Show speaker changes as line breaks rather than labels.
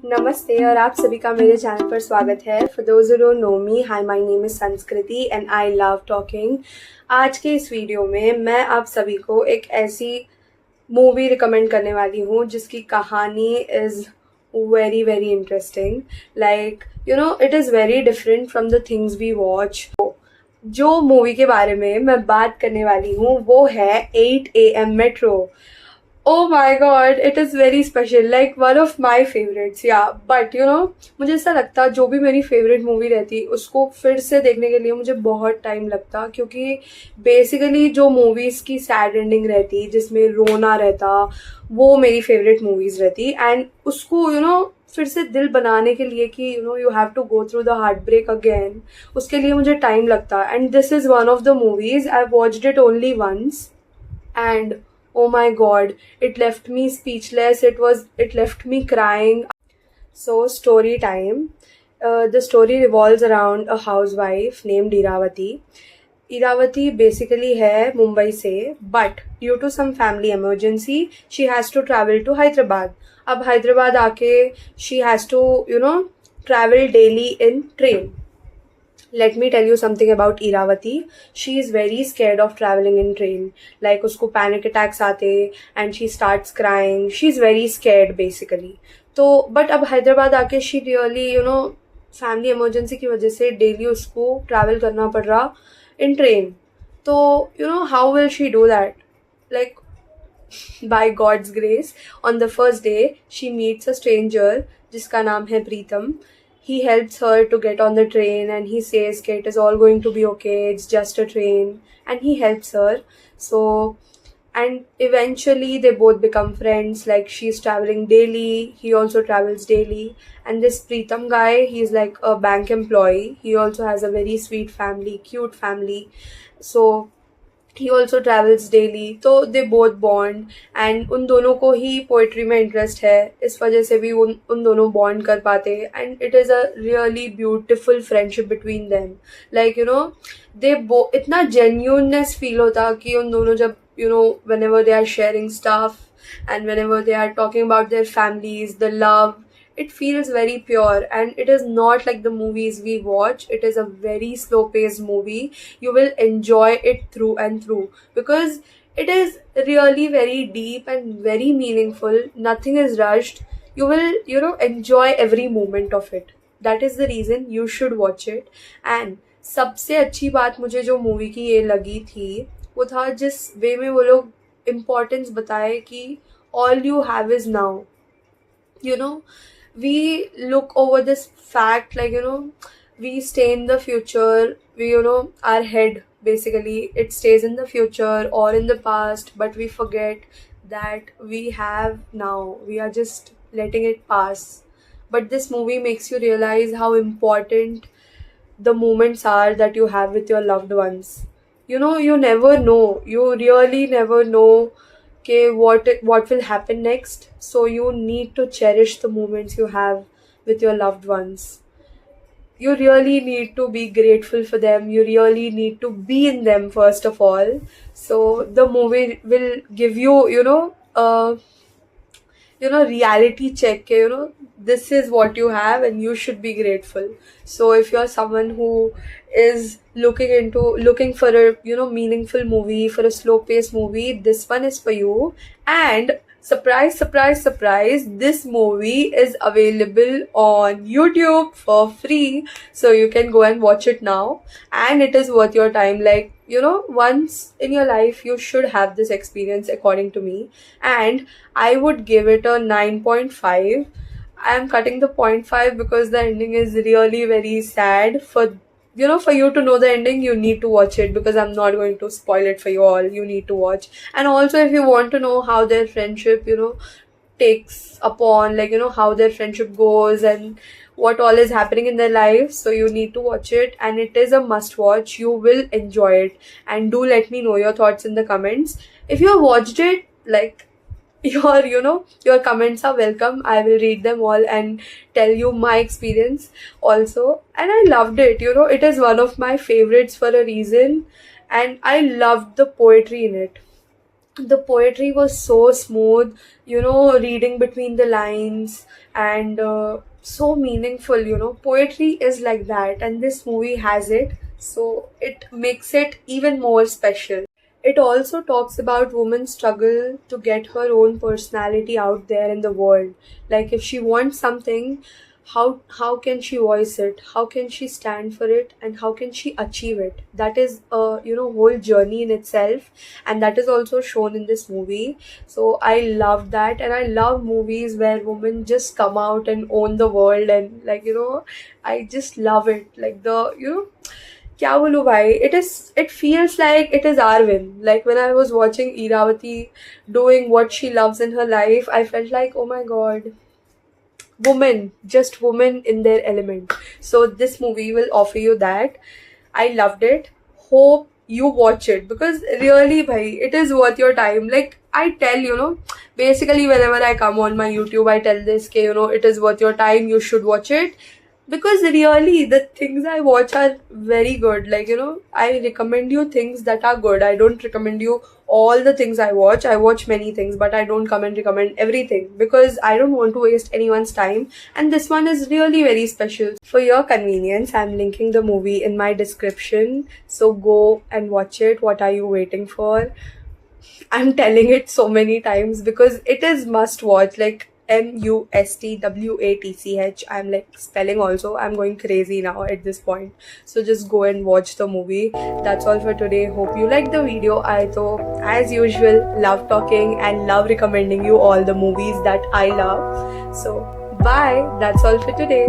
नमस्ते और आप सभी का मेरे चैनल पर स्वागत है। For those who don't know me, hi, my name is संस्कृति एंड आई लव टॉकिंग। आज के इस वीडियो में मैं आप सभी को एक ऐसी मूवी रिकमेंड करने वाली हूँ जिसकी कहानी is very very interesting. Like it is very different from the things we watch. जो मूवी के बारे में मैं बात करने वाली हूँ वो है 8 AM metro. Oh my god, it is very special, like one of my favorites, yeah. But मुझे ऐसा लगता जो भी मेरी फेवरेट मूवी रहती उसको फिर से देखने के लिए मुझे बहुत टाइम लगता, क्योंकि बेसिकली जो मूवीज़ की सैड एंडिंग रहती जिसमें रोना रहता वो मेरी फेवरेट मूवीज़ रहती। एंड उसको फिर से दिल बनाने के लिए कि you have to go through the heart break again, उसके लिए मुझे टाइम लगता। And this is one of the movies I watched it only once and oh my god, it left me speechless. It left me crying. So story time. The story revolves around a housewife named Iravati. Iravati basically है मुंबई से, but due to some family emergency she has to travel to Hyderabad. अब हैदराबाद आके she has to travel daily in train. Let me tell you something about Iravati. She is very scared of traveling in train. Like उसको panic attacks आते and she starts crying. She's very scared basically. तो but अब हैदराबाद आके she really family emergency की वजह से daily उसको travel करना पड़ रहा in train. तो how will she do that? Like by God's grace, on the first day she meets a stranger जिसका नाम है प्रीतम. He helps her to get on the train and he says it is all going to be okay, it's just a train, and he helps her. So, and eventually they both become friends. Like she's traveling daily, he also travels daily. And this Preetham guy, he's like a bank employee. He also has a very sweet family, cute family. So he also travels daily. तो they both bond and उन दोनों को ही poetry में interest है, इस वजह से भी उन दोनों बॉन्ड कर पाते. And it is a really beautiful friendship between them. Like they इतना जेन्यूननेस फील होता कि उन दोनों जब whenever they are sharing stuff and whenever they are talking about their families, the love, it feels very pure. And it is not like the movies we watch. It is a very slow paced movie. You will enjoy it through and through because it is really very deep and very meaningful. Nothing is rushed. You will enjoy every moment of it. That is the reason you should watch it. And सबसे अच्छी बात मुझे जो movie की ये लगी थी वो था जिस वे में वो लोग इम्पोर्टेंस बताए कि all you have is now. We look over this fact like we stay in the future. We our head basically it stays in the future or in the past, but we forget that we have now. We are just letting it pass. But this movie makes you realize how important the moments are that you have with your loved ones. You never know. You really never know what will happen next. So you need to cherish the moments you have with your loved ones. You really need to be grateful for them. You really need to be in them first of all. So the movie will give you reality check ke, this is what you have and you should be grateful. So if you're someone who is looking for a meaningful movie, for a slow paced movie, this one is for you. And surprise, surprise, surprise, this movie is available on YouTube for free. So you can go and watch it now. And it is worth your time. Like, once in your life, you should have this experience according to me. And I would give it a 9.5. I am cutting the 0.5 because the ending is really very sad. For you to know the ending, you need to watch it because I'm not going to spoil it for you all. You need to watch. And also if you want to know how their friendship, takes upon, like, how their friendship goes and what all is happening in their life, so you need to watch it. And it is a must watch. You will enjoy it. And do let me know your thoughts in the comments. If you have watched it, like, your comments are welcome. I will read them all and tell you my experience also. And I loved it. It is one of my favorites for a reason. And I loved the poetry in it. the poetry was so smooth, reading between the lines, and so meaningful. Poetry is like that, and this movie has it, so it makes it even more special. It also talks about women's struggle to get her own personality out there in the world. Like if she wants something, how can she voice it? How can she stand for it? And how can she achieve it? That is a whole journey in itself, and that is also shown in this movie. So I love that, and I love movies where women just come out and own the world, and I just love it. Like the क्या बोलूं भाई, it feels like it is our win. Like when I was watching Iravati doing what she loves in her life, I felt like, oh my god, women, just women in their element. So this movie will offer you that. I loved it. Hope you watch it, because really bhai, it is worth your time. Like I tell, basically whenever I come on my YouTube, I tell this ke, it is worth your time, you should watch it, because really the things I watch are very good. Like I recommend you things that are good. I don't recommend you all the things I watch. I watch many things, but I don't come and recommend everything, because I don't want to waste anyone's time, and this one is really very special. For your convenience, I'm linking the movie in my description, so go and watch it. What are you waiting for? I'm telling it so many times because it is must watch. Like MUSTWATCH. I'm like spelling also. I'm going crazy now at this point. So just go and watch the movie. That's all for today. Hope you liked the video. I though, as usual, love talking and love recommending you all the movies that I love. So bye. That's all for today.